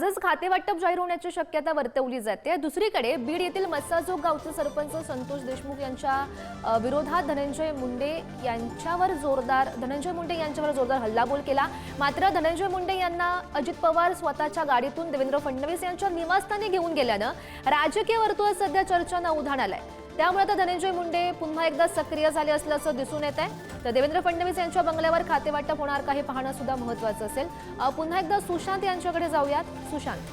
आजच खाते वाटप जाहीर होण्याची शक्यता वर्तवली जाते। दुसरीकडे बीड येथील मस्साजोग गावचे सरपंच संतोष देशमुख यांच्या विरोधात धनंजय मुंडे यांच्यावर जोरदार हल्लाबोल केला। मात्र धनंजय मुंडे यांना अजित पवार स्वतःच्या गाडीतून देवेंद्र फडणवीस यांच्या निवासस्थानी घेऊन गेल्यानं राजकीय वर्तुळात सध्या चर्चांना उधाण आलंय। त्यामुळे आता धनंजय मुंडे पुन्हा एकदा सक्रिय झाले असल्याचं दिसून येत आहे। तर देवेंद्र फडणवीस यांच्या बंगल्यावर खातेवाटप होणार का हे पाहणं सुद्धा महत्त्वाचं असेल। पुन्हा एकदा सुशांत यांच्याकडे जाऊयात। सुशांत,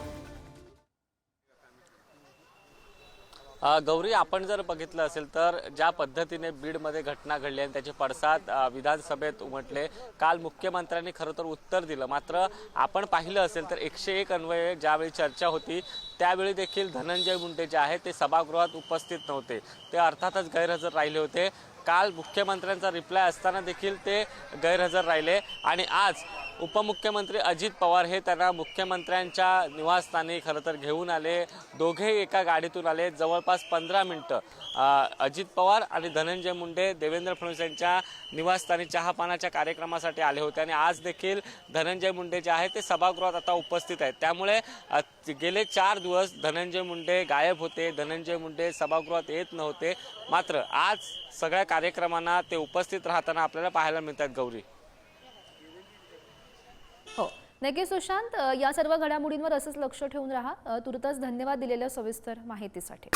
गौरी, आपण जर बघितलं असेल तर ज्या पद्धतीने बीडमध्ये घटना घडली आणि त्याचे पडसाद विधानसभेत उमटले, काल मुख्यमंत्र्यांनी खरं तर उत्तर दिलं। मात्र आपण पाहिलं असेल तर 101 अन्वये ज्यावेळी चर्चा होती त्यावेळी देखील धनंजय मुंडे जे आहेत ते सभागृहात उपस्थित नव्हते, ते अर्थातच गैरहजर राहिले होते। काल मुख्यमंत्र्यांचा रिप्लाय असताना देखील ते गैरहजर राहिले आणि आज उपमुख्यमंत्री अजित पवार हे त्यांना मुख्यमंत्र्यांच्या निवासस्थानी खरं तर घेऊन आले। दोघेही एका गाडीतून आले। जवळपास 15 मिनिटं अजित पवार आणि धनंजय मुंडे देवेंद्र फडणवीस यांच्या निवासस्थानी चहापानाच्या कार्यक्रमासाठी आले होते आणि आज देखील धनंजय मुंडे जे आहेत ते सभागृहात आता उपस्थित आहेत। त्यामुळे गेले 4 दिवस धनंजय मुंडे गायब होते, धनंजय मुंडे सभागृहात येत नव्हते। मात्र आज सगळ्या कार्यक्रमांना ते उपस्थित राहताना आपल्याला पाहायला मिळतात। गौरी, हो नक्की सुशांत, या सर्व घडामोडींवर असंच लक्ष ठेवून राहा। तुर्तास धन्यवाद दिलेल्या सविस्तर माहितीसाठी।